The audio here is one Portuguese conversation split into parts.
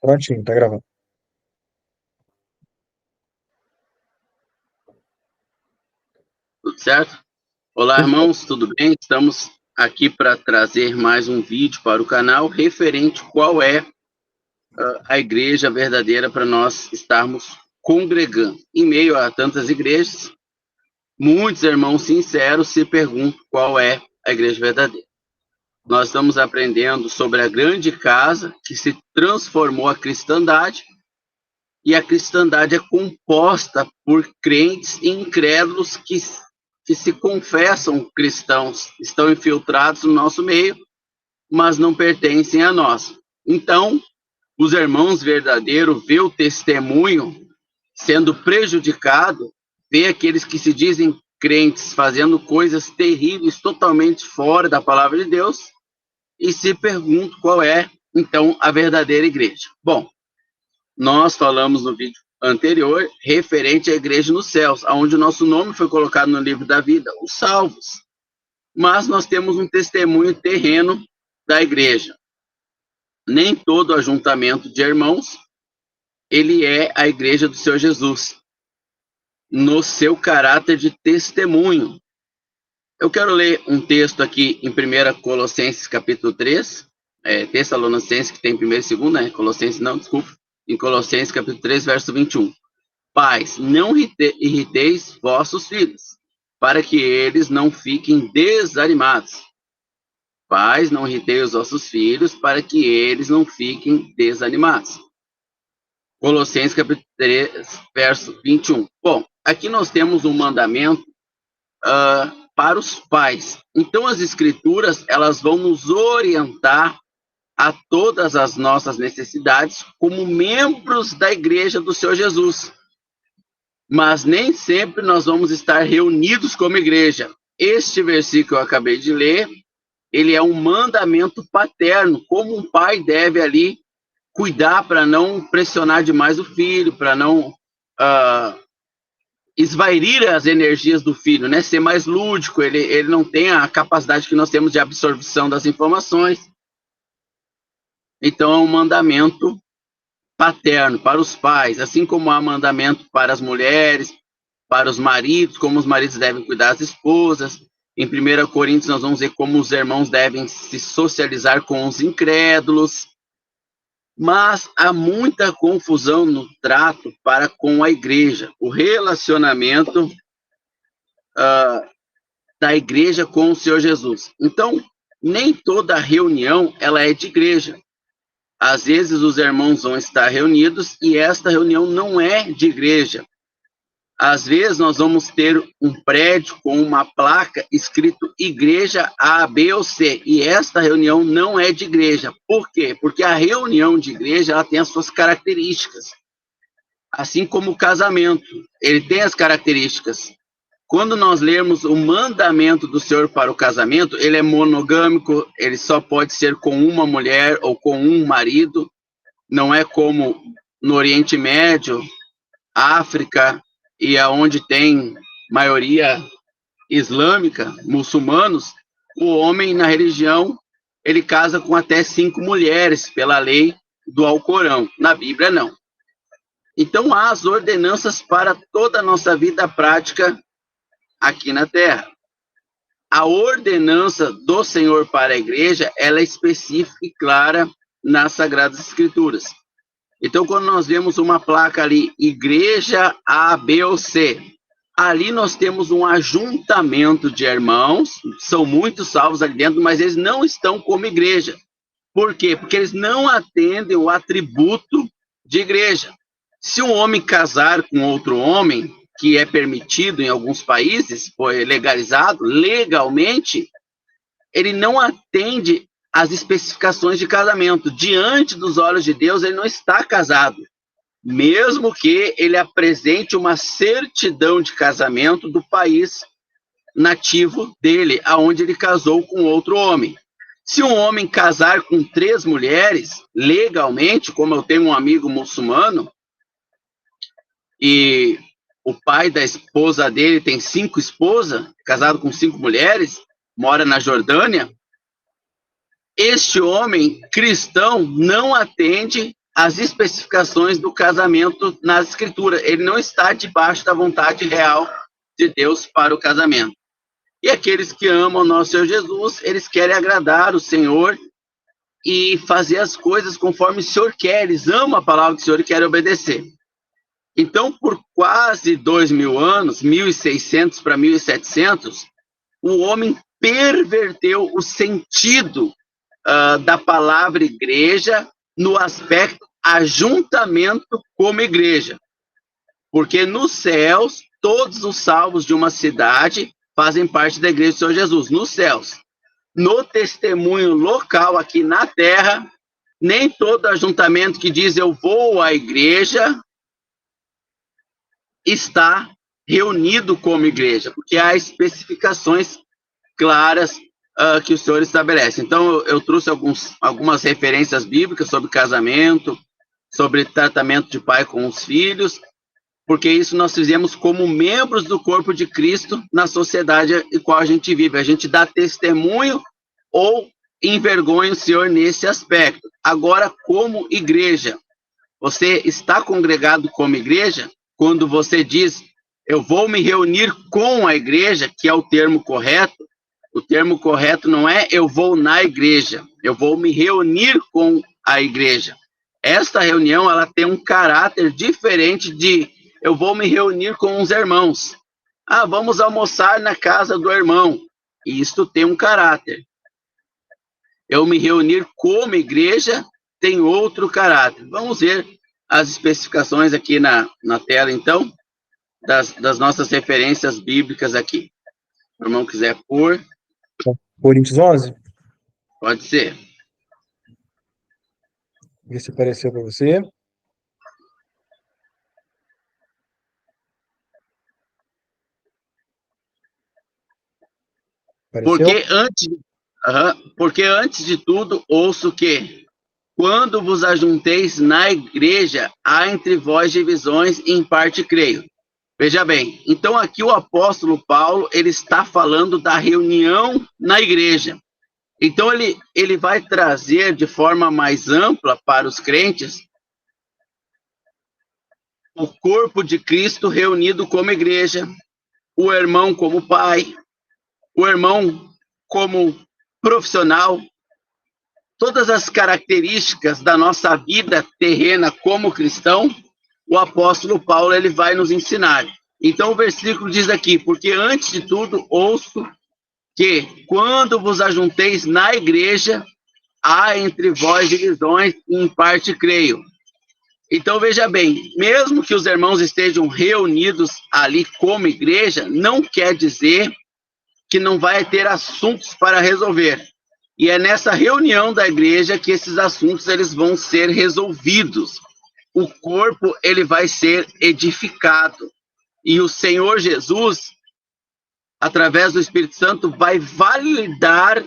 Prontinho, tá gravando. Tudo certo? Olá, Perfeito. irmãos, tudo bem? Estamos aqui para trazer mais um vídeo para o canal referente qual é a igreja verdadeira para nós estarmos congregando. Em meio a tantas igrejas, muitos irmãos sinceros se perguntam qual é a igreja verdadeira. Nós estamos aprendendo sobre a grande casa que se transformou a cristandade, e a cristandade é composta por crentes e incrédulos que se confessam cristãos, estão infiltrados no nosso meio, mas não pertencem a nós. Então, os irmãos verdadeiros vê o testemunho sendo prejudicado, vê aqueles que se dizem crentes fazendo coisas terríveis, totalmente fora da palavra de Deus, e se perguntam qual é, então, a verdadeira igreja. Bom, nós falamos no vídeo anterior referente à igreja nos céus, onde o nosso nome foi colocado no livro da vida, os salvos. Mas nós temos um testemunho terreno da igreja. Nem todo ajuntamento de irmãos, ele é a igreja do Senhor Jesus, no seu caráter de testemunho. Eu quero ler um texto aqui em 1 Colossenses capítulo 3, Tessalonicenses, que tem primeiro e segundo, né? Colossenses não, desculpa. Em Colossenses capítulo 3, verso 21. Pais, não irriteis vossos filhos, para que eles não fiquem desanimados. Pais, não irriteis os vossos filhos, para que eles não fiquem desanimados. Colossenses capítulo 3, verso 21. Bom, aqui nós temos um mandamento para os pais. Então as escrituras, elas vão nos orientar a todas as nossas necessidades como membros da igreja do Senhor Jesus. Mas nem sempre nós vamos estar reunidos como igreja. Este versículo que eu acabei de ler, ele é um mandamento paterno, como um pai deve ali cuidar para não pressionar demais o filho, para não esvairir as energias do filho, né? Ser mais lúdico, ele não tem a capacidade que nós temos de absorção das informações. Então é um mandamento paterno para os pais, assim como há mandamento para as mulheres, para os maridos, como os maridos devem cuidar das esposas. Em 1 Coríntios nós vamos ver como os irmãos devem se socializar com os incrédulos. Mas há muita confusão no trato para com a igreja, o relacionamento da igreja com o Senhor Jesus. Então, nem toda reunião ela é de igreja. Às vezes os irmãos vão estar reunidos e esta reunião não é de igreja. Às vezes nós vamos ter um prédio com uma placa escrito igreja A, B ou C, e esta reunião não é de igreja. Por quê? Porque a reunião de igreja ela tem as suas características. Assim como o casamento, ele tem as características. Quando nós lermos o mandamento do Senhor para o casamento, ele é monogâmico, ele só pode ser com uma mulher ou com um marido, não é como no Oriente Médio, África, e aonde tem maioria islâmica, muçulmanos, o homem na religião, ele casa com até 5 mulheres, pela lei do Alcorão. Na Bíblia, não. Então, há as ordenanças para toda a nossa vida prática aqui na Terra. A ordenança do Senhor para a igreja, ela é específica e clara nas Sagradas Escrituras. Então, quando nós vemos uma placa ali, igreja A, B ou C, ali nós temos um ajuntamento de irmãos, são muitos salvos ali dentro, mas eles não estão como igreja. Por quê? Porque eles não atendem o atributo de igreja. Se um homem casar com outro homem, que é permitido em alguns países, foi legalizado legalmente, ele não atende as especificações de casamento. Diante dos olhos de Deus, ele não está casado, mesmo que ele apresente uma certidão de casamento do país nativo dele, aonde ele casou com outro homem. Se um homem casar com 3 mulheres, legalmente, como eu tenho um amigo muçulmano, e o pai da esposa dele tem 5 esposas, casado com 5 mulheres, mora na Jordânia, este homem cristão não atende as especificações do casamento na Escritura. Ele não está debaixo da vontade real de Deus para o casamento. E aqueles que amam o nosso Senhor Jesus, eles querem agradar o Senhor e fazer as coisas conforme o Senhor quer. Eles amam a palavra do Senhor e querem obedecer. Então, por quase 2.000 anos, 1.600 para 1.700, o homem perverteu o sentido da palavra igreja no aspecto ajuntamento como igreja. Porque nos céus, todos os salvos de uma cidade fazem parte da igreja do Senhor Jesus, nos céus. No testemunho local aqui na terra, nem todo ajuntamento que diz eu vou à igreja está reunido como igreja, porque há especificações claras que o Senhor estabelece. Então, eu trouxe algumas referências bíblicas sobre casamento, sobre tratamento de pai com os filhos, porque isso nós fizemos como membros do corpo de Cristo na sociedade em qual a gente vive. A gente dá testemunho ou envergonha o Senhor nesse aspecto. Agora, como igreja, você está congregado como igreja? Quando você diz, eu vou me reunir com a igreja, que é o termo correto, o termo correto não é eu vou na igreja, eu vou me reunir com a igreja. Esta reunião, ela tem um caráter diferente de eu vou me reunir com os irmãos. Ah, vamos almoçar na casa do irmão. Isto tem um caráter. Eu me reunir como igreja tem outro caráter. Vamos ver as especificações aqui na tela, então, das nossas referências bíblicas aqui. Se o irmão quiser pôr. Coríntios 11? Pode ser. Vê se apareceu para você. Apareceu? Porque antes de tudo, ouço que, quando vos ajunteis na igreja, há entre vós divisões, e em parte creio. Veja bem, então aqui o apóstolo Paulo, ele está falando da reunião na igreja. Então ele vai trazer de forma mais ampla para os crentes o corpo de Cristo reunido como igreja, o irmão como pai, o irmão como profissional, todas as características da nossa vida terrena como cristão, o apóstolo Paulo ele vai nos ensinar. Então o versículo diz aqui, porque antes de tudo ouço que quando vos ajunteis na igreja, há entre vós divisões, e em parte creio. Então veja bem, mesmo que os irmãos estejam reunidos ali como igreja, não quer dizer que não vai ter assuntos para resolver. E é nessa reunião da igreja que esses assuntos eles vão ser resolvidos. O corpo ele vai ser edificado. E o Senhor Jesus, através do Espírito Santo, vai validar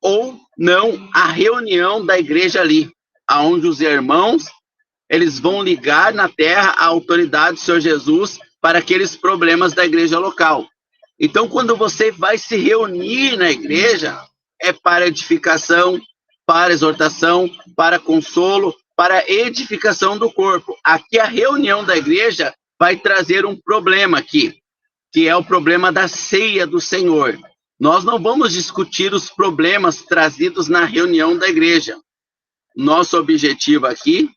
ou não a reunião da igreja ali, aonde os irmãos eles vão ligar na terra a autoridade do Senhor Jesus para aqueles problemas da igreja local. Então, quando você vai se reunir na igreja, é para edificação, para exortação, para consolo, para edificação do corpo. Aqui a reunião da igreja vai trazer um problema aqui, que é o problema da ceia do Senhor. Nós não vamos discutir os problemas trazidos na reunião da igreja. Nosso objetivo aqui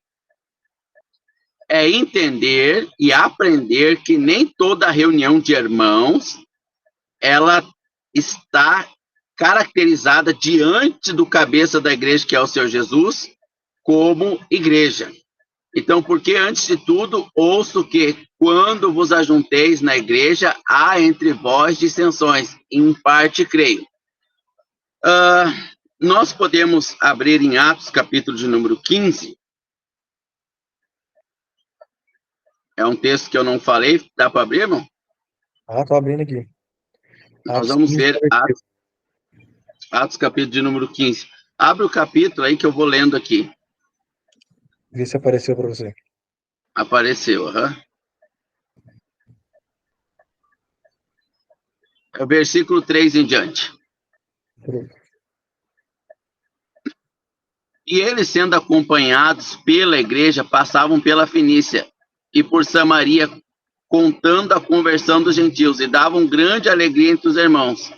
é entender e aprender que nem toda reunião de irmãos ela está caracterizada diante do cabeça da igreja, que é o Senhor Jesus, como igreja. Então, porque antes de tudo, ouço que quando vos ajunteis na igreja, há entre vós dissensões, em parte creio. Nós podemos abrir em Atos, capítulo de número 15. É um texto que eu não falei, dá para abrir, irmão? Tô abrindo aqui. Nós vamos ver Atos, capítulo de número 15. Abre o capítulo aí que eu vou lendo aqui. Vê se apareceu para você. Apareceu, É o versículo 3 em diante. E eles, sendo acompanhados pela igreja, passavam pela Fenícia e por Samaria, contando a conversão dos gentios, e davam grande alegria entre os irmãos.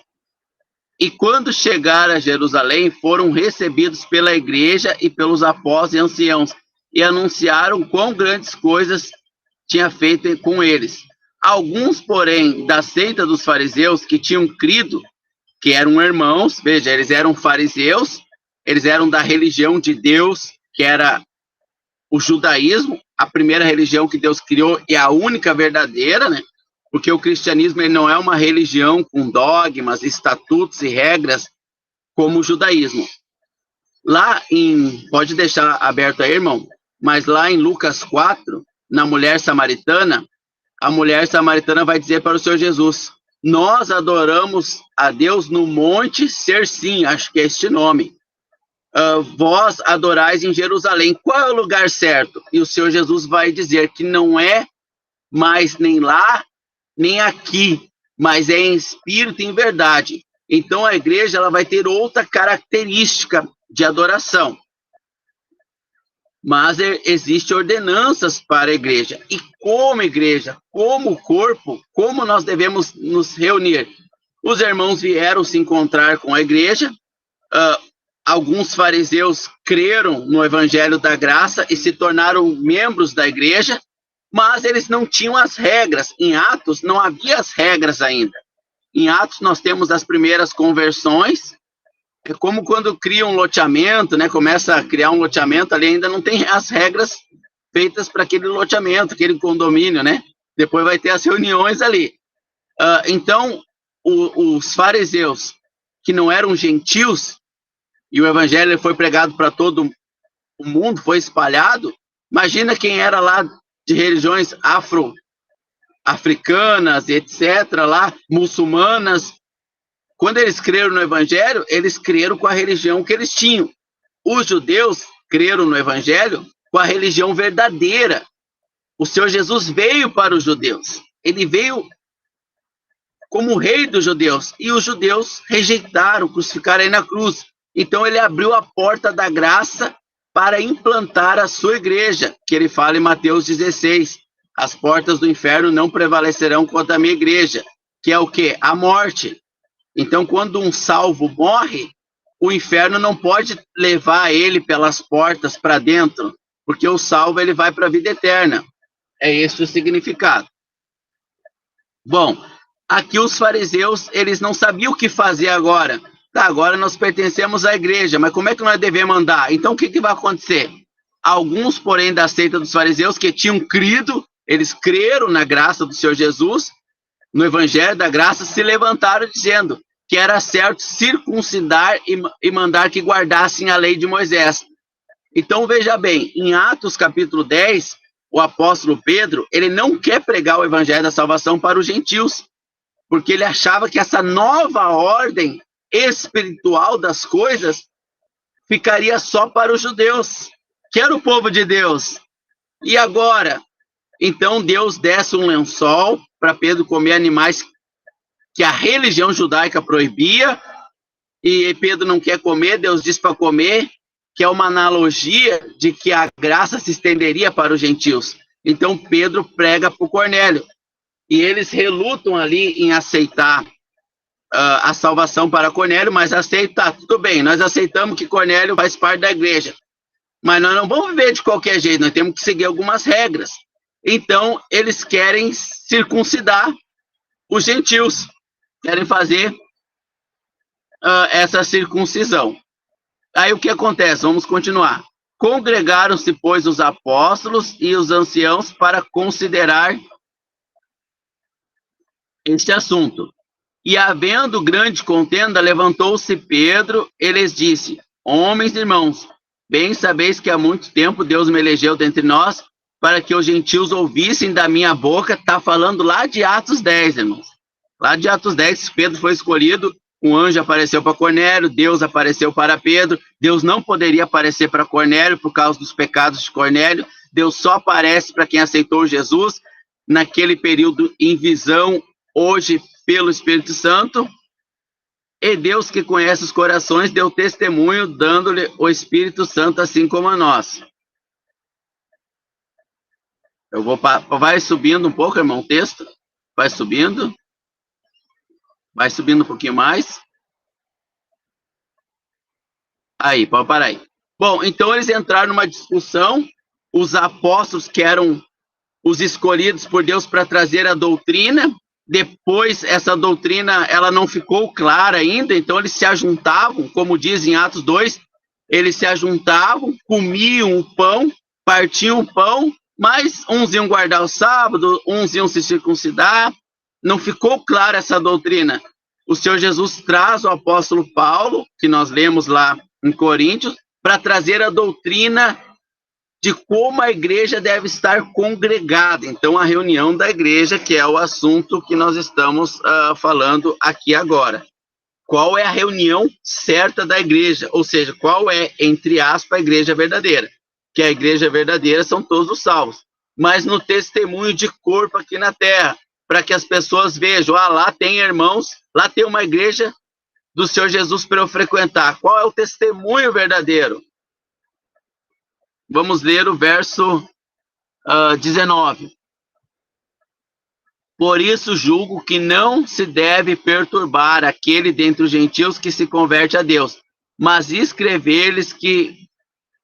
E quando chegaram a Jerusalém, foram recebidos pela igreja e pelos apóstolos e anciãos, e anunciaram quão grandes coisas tinha feito com eles. Alguns, porém, da seita dos fariseus que tinham crido, que eram irmãos, veja, eles eram fariseus, eles eram da religião de Deus, que era o judaísmo, a primeira religião que Deus criou e a única verdadeira, né? Porque o cristianismo ele não é uma religião com dogmas, estatutos e regras como o judaísmo. Lá pode deixar aberto aí, irmão, mas lá em Lucas 4, na mulher samaritana, a mulher samaritana vai dizer para o Senhor Jesus: nós adoramos a Deus no monte Sersim, acho que é este nome. Vós adorais em Jerusalém. Qual é o lugar certo? E o Senhor Jesus vai dizer que não é mais nem lá, nem aqui, mas é em espírito e em verdade. Então a igreja ela vai ter outra característica de adoração. Mas existem ordenanças para a igreja. E como igreja, como corpo, como nós devemos nos reunir? Os irmãos vieram se encontrar com a igreja. Alguns fariseus creram no evangelho da graça e se tornaram membros da igreja, mas eles não tinham as regras. Em Atos não havia as regras ainda. Em Atos nós temos as primeiras conversões. É como quando cria um loteamento, né? Começa a criar um loteamento, ali ainda não tem as regras feitas para aquele loteamento, aquele condomínio, né? Depois vai ter as reuniões ali. Então, os fariseus, que não eram gentios, e o evangelho foi pregado para todo o mundo, foi espalhado, imagina quem era lá de religiões africanas, etc., lá, muçulmanas. Quando eles creram no evangelho, eles creram com a religião que eles tinham. Os judeus creram no evangelho com a religião verdadeira. O Senhor Jesus veio para os judeus. Ele veio como rei dos judeus. E os judeus rejeitaram, crucificaram ele na cruz. Então ele abriu a porta da graça para implantar a sua igreja, que ele fala em Mateus 16. As portas do inferno não prevalecerão contra a minha igreja. Que é o quê? A morte. Então, quando um salvo morre, o inferno não pode levar ele pelas portas para dentro, porque o salvo ele vai para a vida eterna. É esse o significado. Bom, aqui os fariseus, eles não sabiam o que fazer agora. Tá, agora nós pertencemos à igreja, mas como é que nós devemos andar? Então, o que vai acontecer? Alguns, porém, da seita dos fariseus que tinham crido, eles creram na graça do Senhor Jesus, no evangelho da graça, se levantaram dizendo que era certo circuncidar e mandar que guardassem a lei de Moisés. Então, veja bem, em Atos capítulo 10, o apóstolo Pedro, ele não quer pregar o evangelho da salvação para os gentios, porque ele achava que essa nova ordem espiritual das coisas ficaria só para os judeus, que era o povo de Deus. E agora? Então, Deus desce um lençol para Pedro comer animais que a religião judaica proibia, e Pedro não quer comer, Deus diz para comer, que é uma analogia de que a graça se estenderia para os gentios. Então, Pedro prega para o Cornélio, e eles relutam ali em aceitar a salvação para Cornélio, mas aceitar, tudo bem, nós aceitamos que Cornélio faz parte da igreja, mas nós não vamos viver de qualquer jeito, nós temos que seguir algumas regras. Então, eles querem circuncidar os gentios, querem fazer essa circuncisão. Aí o que acontece? Vamos continuar. Congregaram-se, pois, os apóstolos e os anciãos para considerar este assunto. E havendo grande contenda, levantou-se Pedro e lhes disse: homens e irmãos, bem sabeis que há muito tempo Deus me elegeu dentre nós para que os gentios ouvissem da minha boca. Está falando lá de Atos 10, irmãos. Lá de Atos 10, Pedro foi escolhido, um anjo apareceu para Cornélio, Deus apareceu para Pedro. Deus não poderia aparecer para Cornélio por causa dos pecados de Cornélio. Deus só aparece para quem aceitou Jesus naquele período em visão, hoje pelo Espírito Santo. E Deus, que conhece os corações, deu testemunho, dando-lhe o Espírito Santo, assim como a nós. Vai subindo um pouco, irmão, o texto. Vai subindo. Vai subindo um pouquinho mais. Aí, pode parar aí. Bom, então eles entraram numa discussão. Os apóstolos, que eram os escolhidos por Deus para trazer a doutrina. Depois, essa doutrina ela não ficou clara ainda, então eles se ajuntavam, como diz em Atos 2, eles se ajuntavam, comiam o pão, partiam o pão, mas uns iam guardar o sábado, uns iam se circuncidar. Não ficou clara essa doutrina. O Senhor Jesus traz o apóstolo Paulo, que nós lemos lá em Coríntios, para trazer a doutrina de como a igreja deve estar congregada. Então, a reunião da igreja, que é o assunto que nós estamos falando aqui agora. Qual é a reunião certa da igreja? Ou seja, qual é, entre aspas, a igreja verdadeira? Que a igreja verdadeira são todos os salvos. Mas no testemunho de corpo aqui na terra, para que as pessoas vejam, lá tem irmãos, lá tem uma igreja do Senhor Jesus para eu frequentar. Qual é o testemunho verdadeiro? Vamos ler o verso 19. Por isso julgo que não se deve perturbar aquele dentre os gentios que se converte a Deus, mas escrever-lhes que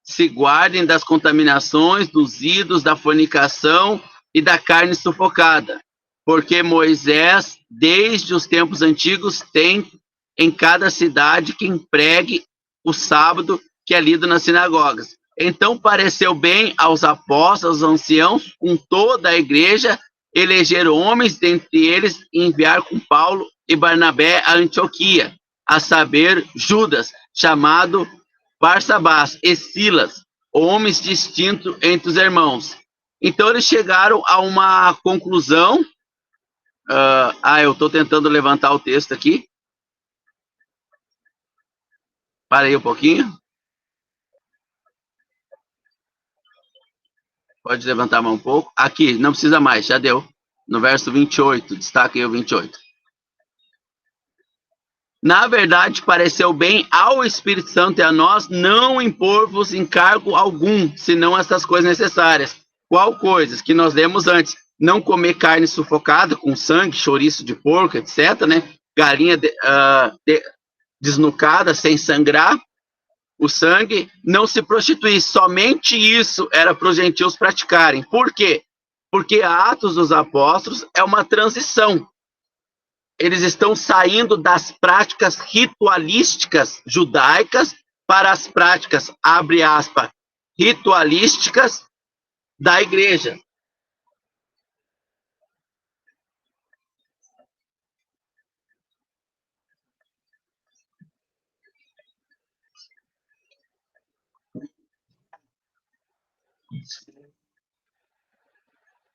se guardem das contaminações, dos ídolos, da fornicação e da carne sufocada. Porque Moisés, desde os tempos antigos, tem em cada cidade quem pregue o sábado, que é lido nas sinagogas. Então pareceu bem aos apóstolos, aos anciãos, com toda a igreja, eleger homens dentre eles e enviar com Paulo e Barnabé a Antioquia, a saber, Judas, chamado Barsabás, e Silas, homens distintos entre os irmãos. Então eles chegaram a uma conclusão. Eu estou tentando levantar o texto aqui. Para aí um pouquinho. Pode levantar a mão um pouco. Aqui, não precisa mais, já deu. No verso 28, destaque aí o 28. Na verdade, pareceu bem ao Espírito Santo e a nós não impor-vos encargo algum, senão essas coisas necessárias. Qual coisas? Que nós lemos antes. Não comer carne sufocada com sangue, chouriço de porco, etc., né? Galinha desnucada, sem sangrar o sangue, não se prostituir. Somente isso era para os gentios praticarem. Por quê? Porque Atos dos Apóstolos é uma transição. Eles estão saindo das práticas ritualísticas judaicas para as práticas, abre aspas, ritualísticas da igreja.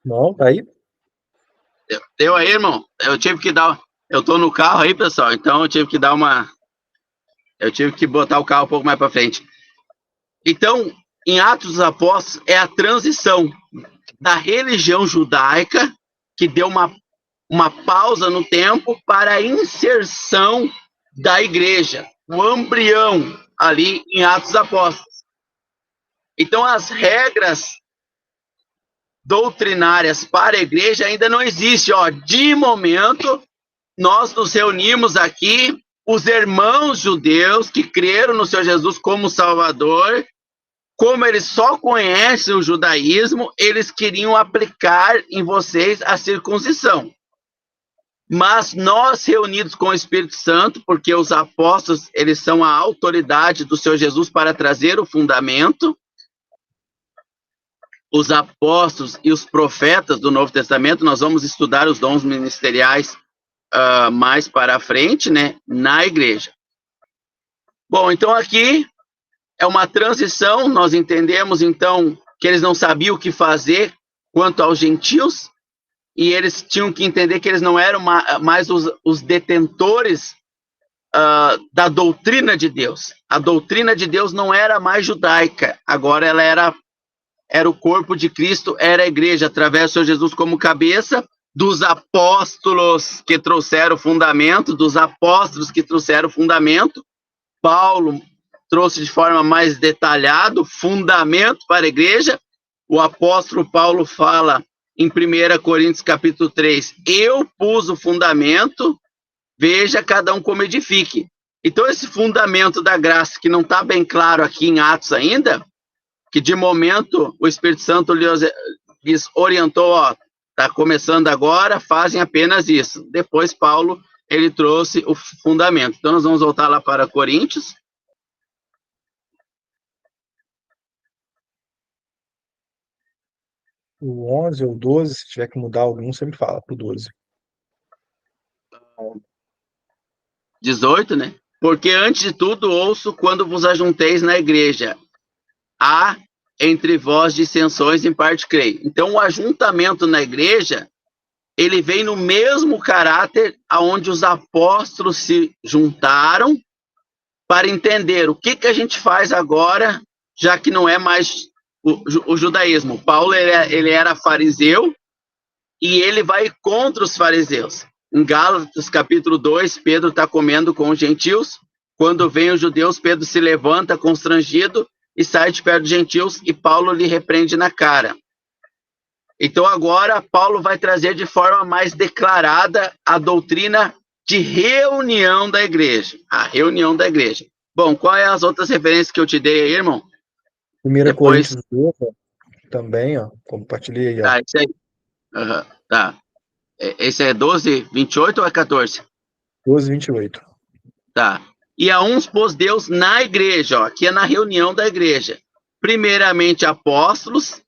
Não, tá aí? Deu aí, irmão? Eu tive que dar... Eu tô no carro aí, pessoal, então eu tive que dar uma... Eu tive que botar o carro um pouco mais para frente. Então, em Atos dos Apóstolos, é a transição da religião judaica, que deu uma pausa no tempo, para a inserção da igreja, o embrião ali em Atos dos Apóstolos. Então, as regras doutrinárias para a igreja ainda não existem. De momento, nós nos reunimos aqui, os irmãos judeus que creram no Senhor Jesus como Salvador, como eles só conhecem o judaísmo, eles queriam aplicar em vocês a circuncisão. Mas nós, reunidos com o Espírito Santo, porque os apóstolos, eles são a autoridade do Senhor Jesus para trazer o fundamento, os apóstolos e os profetas do Novo Testamento, nós vamos estudar os dons ministeriais mais para frente, né, na igreja. Bom, então aqui é uma transição, nós entendemos então que eles não sabiam o que fazer quanto aos gentios, e eles tinham que entender que eles não eram mais os detentores da doutrina de Deus. A doutrina de Deus não era mais judaica, agora ela era o corpo de Cristo, era a igreja, através do Senhor Jesus como cabeça, dos apóstolos que trouxeram o fundamento, dos apóstolos que trouxeram o fundamento. Paulo trouxe de forma mais detalhada o fundamento para a igreja. O apóstolo Paulo fala em 1 Coríntios capítulo 3, eu pus o fundamento, veja cada um como edifique. Então esse fundamento da graça, que não está bem claro aqui em Atos ainda, que de momento o Espírito Santo lhes orientou, ó, está começando agora, fazem apenas isso. Depois Paulo, ele trouxe o fundamento. Então nós vamos voltar lá para Coríntios. O 11 ou 12, se tiver que mudar algum, você me fala pro 12. 18, né? Porque antes de tudo ouço quando vos ajunteis na igreja. Há entre vós dissensões, em parte creio. Então o ajuntamento na igreja, ele vem no mesmo caráter aonde os apóstolos se juntaram para entender o que a gente faz agora, já que não é mais o judaísmo. Paulo, ele era fariseu e ele vai contra os fariseus. Em Gálatas, capítulo 2, Pedro está comendo com os gentios. Quando vem os judeus, Pedro se levanta constrangido e sai de perto dos gentios e Paulo lhe repreende na cara. Então agora Paulo vai trazer de forma mais declarada a doutrina de reunião da igreja. A reunião da igreja. Bom, quais as outras referências que eu te dei aí, irmão? 1 Coríntios 12, também, ó, compartilhei aí, ó. Tá, isso aí. Uhum, tá. Esse é 12, 28 ou é 14? 12, 28. Tá. E a uns pôs Deus na igreja, ó, aqui é na reunião da igreja. Primeiramente apóstolos,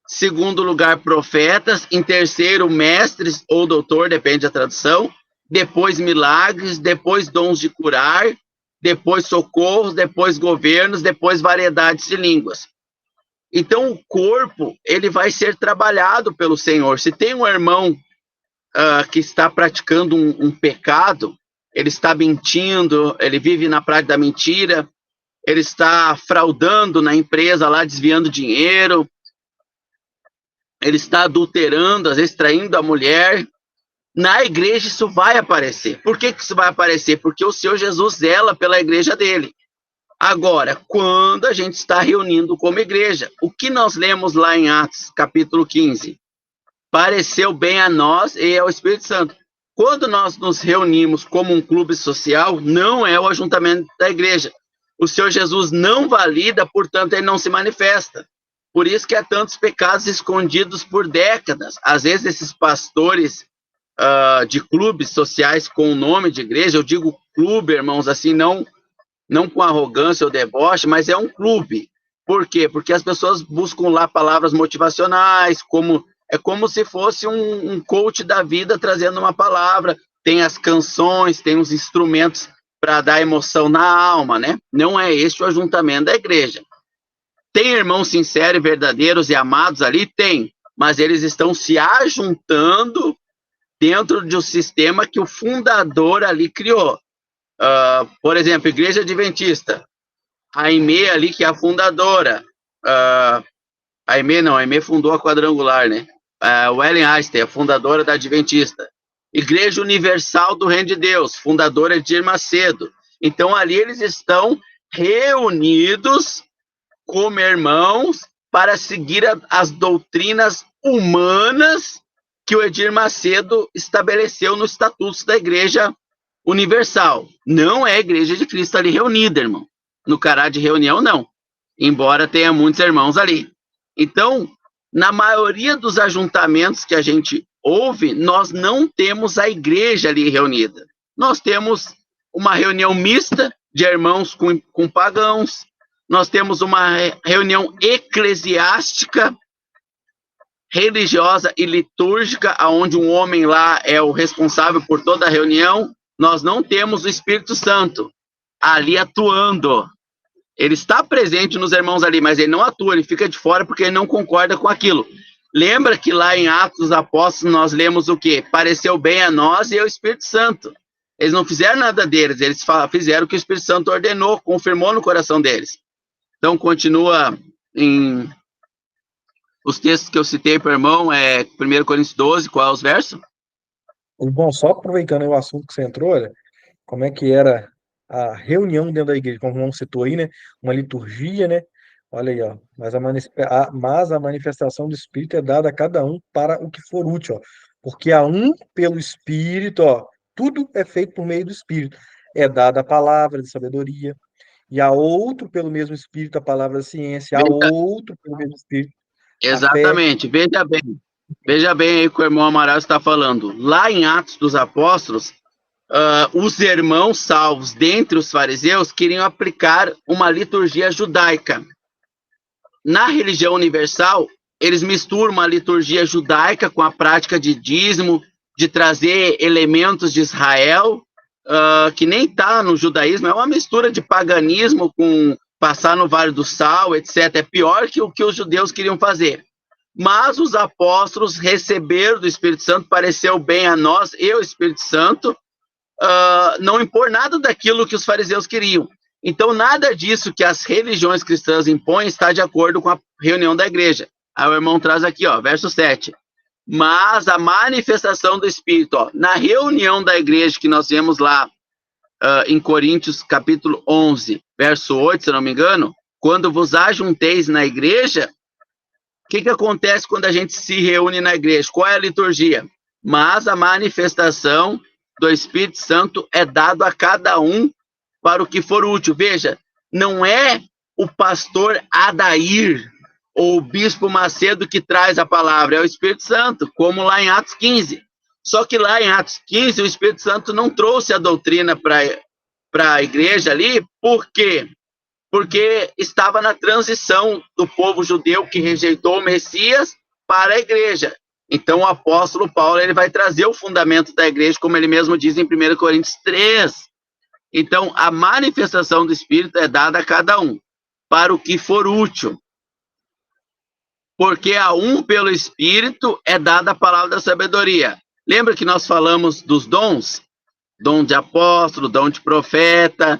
segundo lugar profetas, em terceiro mestres ou doutor, depende da tradução, depois milagres, depois dons de curar, depois socorros, depois governos, depois variedades de línguas. Então o corpo, ele vai ser trabalhado pelo Senhor. Se tem um irmão que está praticando um pecado, ele está mentindo, ele vive na prática da mentira, ele está fraudando na empresa lá, desviando dinheiro, ele está adulterando, às vezes traindo a mulher. Na igreja isso vai aparecer. Por que isso vai aparecer? Porque o Senhor Jesus zela pela igreja dele. Agora, quando a gente está reunindo como igreja, o que nós lemos lá em Atos, capítulo 15? Pareceu bem a nós e ao Espírito Santo. Quando nós nos reunimos como um clube social, não é o ajuntamento da igreja. O Senhor Jesus não valida, portanto, ele não se manifesta. Por isso que há tantos pecados escondidos por décadas. Às vezes, esses pastores de clubes sociais com o nome de igreja, eu digo clube, irmãos, assim, não com arrogância ou deboche, mas é um clube. Por quê? Porque as pessoas buscam lá palavras motivacionais, é como se fosse um coach da vida trazendo uma palavra. Tem as canções, tem os instrumentos para dar emoção na alma, né? Não é este o ajuntamento da igreja. Tem irmãos sinceros, verdadeiros e amados ali? Tem, mas eles estão se ajuntando dentro de um sistema que o fundador ali criou. Por exemplo, Igreja Adventista, a Aimee ali, que é a fundadora. A Aimee fundou a Quadrangular, né? O Ellen Einstein, a fundadora da Adventista. Igreja Universal do Reino de Deus, fundadora Edir Macedo. Então, ali eles estão reunidos como irmãos para seguir as doutrinas humanas que o Edir Macedo estabeleceu nos estatutos da Igreja Universal. Não é a Igreja de Cristo ali reunida, irmão. No caráter de reunião, não. Embora tenha muitos irmãos ali. Então, na maioria dos ajuntamentos que a gente ouve, nós não temos a igreja ali reunida. Nós temos uma reunião mista de irmãos com pagãos. Nós temos uma reunião eclesiástica, religiosa e litúrgica, onde um homem lá é o responsável por toda a reunião. Nós não temos o Espírito Santo ali atuando. Ele está presente nos irmãos ali, mas ele não atua, ele fica de fora porque ele não concorda com aquilo. Lembra que lá em Atos dos Apóstolos nós lemos o quê? Pareceu bem a nós e ao Espírito Santo. Eles não fizeram nada deles, eles fizeram o que o Espírito Santo ordenou, confirmou no coração deles. Então, continua em... Os textos que eu citei para o irmão 1 Coríntios 12, qual é os versos? Bom, só aproveitando aí o assunto que você entrou, olha, como é que era a reunião dentro da igreja, como o irmão citou aí, né? Uma liturgia, né? Olha aí, ó. Mas a manifestação do Espírito é dada a cada um para o que for útil, ó. Porque a um, pelo Espírito, ó, tudo é feito por meio do Espírito. É dada a palavra de sabedoria, e a outro, pelo mesmo Espírito, a palavra da ciência, a Veja, outro, pelo mesmo Espírito, a fé. exatamente, veja bem. Veja bem aí o que o irmão Amaral está falando. Lá em Atos dos Apóstolos, os irmãos salvos dentre os fariseus queriam aplicar uma liturgia judaica. Na religião universal, eles misturam uma liturgia judaica com a prática de dízimo, de trazer elementos de Israel, que nem está no judaísmo, é uma mistura de paganismo com passar no Vale do Sal, etc. É pior que o que os judeus queriam fazer. Mas os apóstolos receberam do Espírito Santo, pareceu bem a nós e o Espírito Santo, não impor nada daquilo que os fariseus queriam. Então, nada disso que as religiões cristãs impõem está de acordo com a reunião da igreja. Aí o irmão traz aqui, ó, verso 7. Mas a manifestação do Espírito, ó, na reunião da igreja que nós vemos lá em Coríntios, capítulo 11, verso 8, se eu não me engano, quando vos ajunteis na igreja, o que acontece quando a gente se reúne na igreja? Qual é a liturgia? Mas a manifestação do Espírito Santo é dado a cada um para o que for útil. Veja, não é o pastor Adair ou o bispo Macedo que traz a palavra, é o Espírito Santo, como lá em Atos 15. Só que lá em Atos 15, o Espírito Santo não trouxe a doutrina para a igreja ali, por quê? Porque estava na transição do povo judeu que rejeitou o Messias para a igreja. Então, o apóstolo Paulo ele vai trazer o fundamento da igreja, como ele mesmo diz em 1 Coríntios 3. Então, a manifestação do Espírito é dada a cada um, para o que for útil. Porque a um, pelo Espírito, é dada a palavra da sabedoria. Lembra que nós falamos dos dons? Dom de apóstolo, dom de profeta,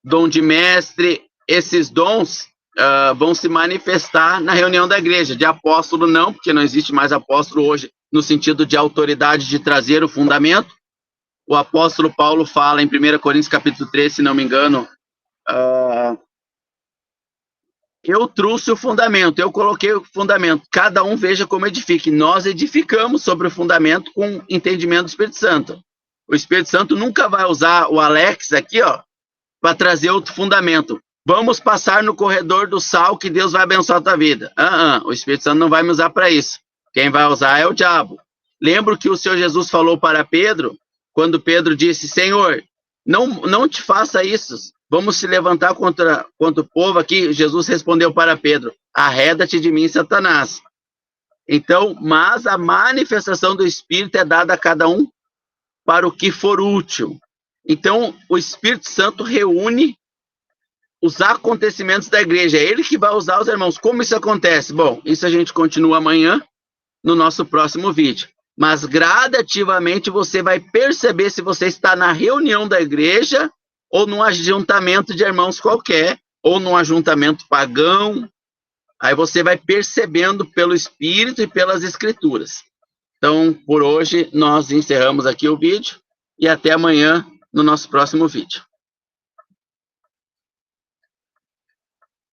dom de mestre. Esses dons vão se manifestar na reunião da igreja. De apóstolo não, porque não existe mais apóstolo hoje, no sentido de autoridade de trazer o fundamento. O apóstolo Paulo fala em 1 Coríntios capítulo 3, se não me engano, eu trouxe o fundamento, eu coloquei o fundamento, cada um veja como edifique. Nós edificamos sobre o fundamento com entendimento do Espírito Santo. O Espírito Santo nunca vai usar o Alex aqui, ó, para trazer outro fundamento. Vamos passar no corredor do sal que Deus vai abençoar a tua vida. O Espírito Santo não vai me usar para isso. Quem vai usar é o diabo. Lembra que o Senhor Jesus falou para Pedro, quando Pedro disse, Senhor, não te faça isso, vamos se levantar contra o povo aqui. Jesus respondeu para Pedro, arreda-te de mim, Satanás. Então, mas a manifestação do Espírito é dada a cada um para o que for útil. Então, o Espírito Santo reúne os acontecimentos da igreja, é ele que vai usar os irmãos. Como isso acontece? Bom, isso a gente continua amanhã no nosso próximo vídeo. Mas gradativamente você vai perceber se você está na reunião da igreja ou num ajuntamento de irmãos qualquer, ou num ajuntamento pagão. Aí você vai percebendo pelo Espírito e pelas Escrituras. Então, por hoje, nós encerramos aqui o vídeo e até amanhã no nosso próximo vídeo.